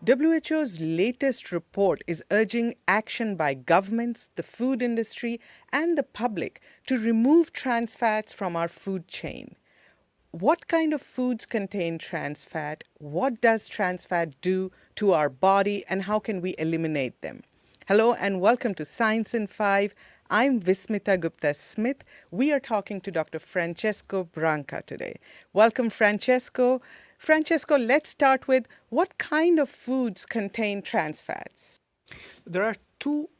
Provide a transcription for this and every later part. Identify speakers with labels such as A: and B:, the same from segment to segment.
A: WHO's latest report is urging action by governments, the food industry, and the public to remove trans fats from our food chain. What kind of foods contain trans fat? What does trans fat do to our body? And how can we eliminate them? Hello and welcome to Science in 5. I'm Vismita Gupta-Smith. We are talking to Dr. Francesco Branca today. Welcome, Francesco. Francesco, let's start with what kind of foods contain trans fats?
B: There are two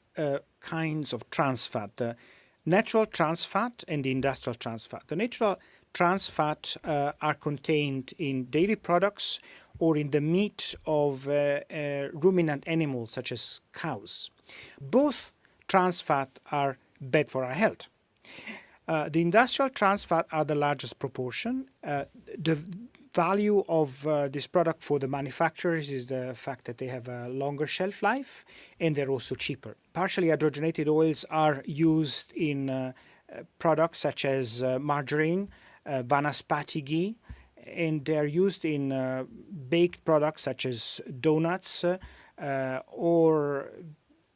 B: kinds of trans fat, the natural trans fat and the industrial trans fat. The natural trans fat are contained in dairy products or in the meat of ruminant animals such as cows. Both trans fat are bad for our health. The industrial trans fat are the largest proportion. The value of this product for the manufacturers is the fact that they have a longer shelf life and they're also cheaper. Partially hydrogenated oils are used in products such as margarine, vanaspati ghee, and they're used in baked products such as donuts or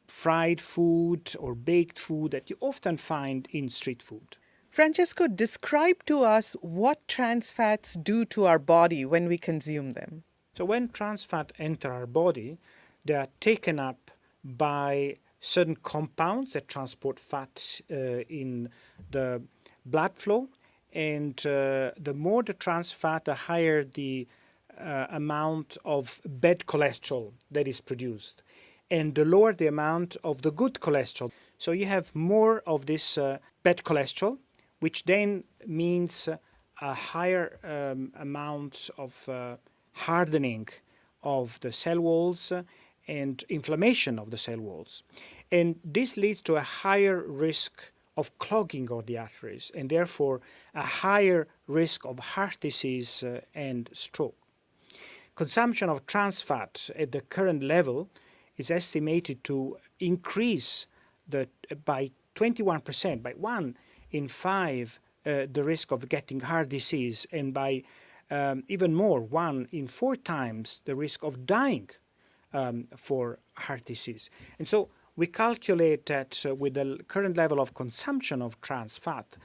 B: fried food or baked food that you often find in street food.
A: Francesco, describe to us what trans fats do to our body when we consume them.
B: So when trans fat enter our body, they are taken up by certain compounds that transport fat in the blood flow. And the more the trans fat, the higher the amount of bad cholesterol that is produced, and the lower the amount of the good cholesterol. So you have more of this bad cholesterol, which then means a higher amount of hardening of the cell walls and inflammation of the cell walls. And this leads to a higher risk of clogging of the arteries and therefore a higher risk of heart disease and stroke. Consumption of trans fat at the current level is estimated to increase by 21%, by 1 in 5, the risk of getting heart disease, and by even more, 1 in 4 times the risk of dying for heart disease. And so we calculate that with the current level of consumption of trans fat,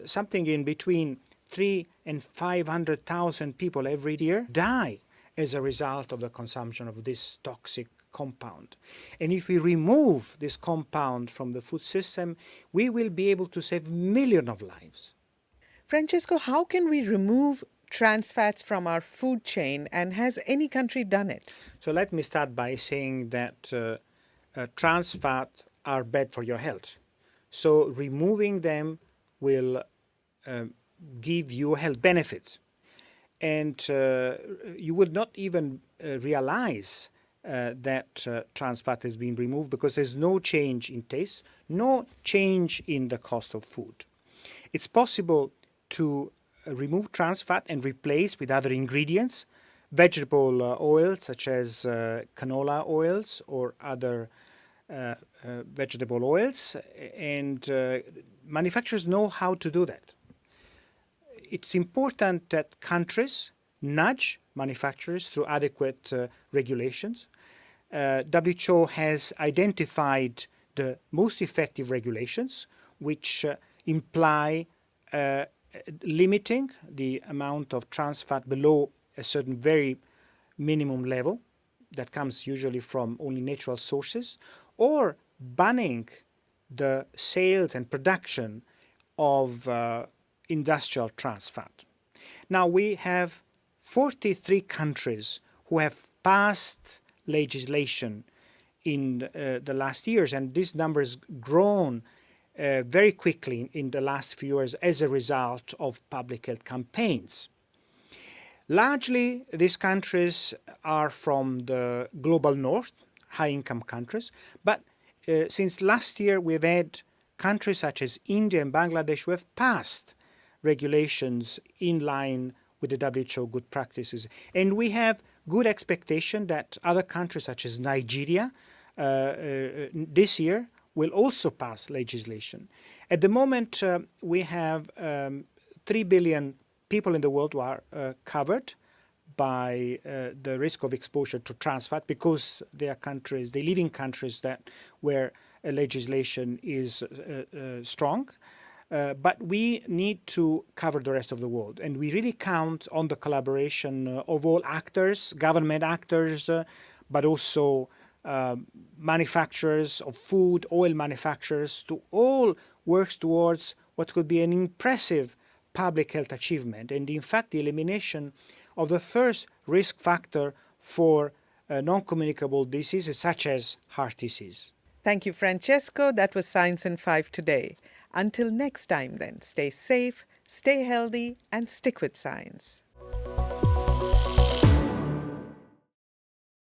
B: something in between 300,000 and 500,000 people every year die as a result of the consumption of this toxic compound. And if we remove this compound from the food system, we will be able to save millions of lives.
A: Francesco, how can we remove trans fats from our food chain, and has any country done it?
B: So let me start by saying that trans fat are bad for your health. So removing them will give you health benefits. And you would not even realize that trans fat has been removed because there's no change in taste, no change in the cost of food. It's possible to remove trans fat and replace with other ingredients, vegetable oils such as canola oils or other vegetable oils, and manufacturers know how to do that. It's important that countries nudge manufacturers through adequate regulations. WHO has identified the most effective regulations, which imply limiting the amount of trans fat below a certain very minimum level that comes usually from only natural sources, or banning the sales and production of industrial trans fat. Now we have 43 countries who have passed legislation in the last years, and this number has grown very quickly in the last few years as a result of public health campaigns. Largely, these countries are from the global north, high-income countries, but since last year we've had countries such as India and Bangladesh who have passed regulations in line with the WHO good practices. And we have good expectation that other countries such as Nigeria this year will also pass legislation. At the moment, we have 3 billion people in the world who are covered by the risk of exposure to trans fat because they live in countries where legislation is strong. But we need to cover the rest of the world, and we really count on the collaboration of all actors, government actors, but also manufacturers of food, oil manufacturers, to all work towards what could be an impressive public health achievement, and in fact the elimination of the first risk factor for non-communicable diseases such as heart disease.
A: Thank you, Francesco. That was Science in 5 today. Until next time then, stay safe, stay healthy, and stick with science.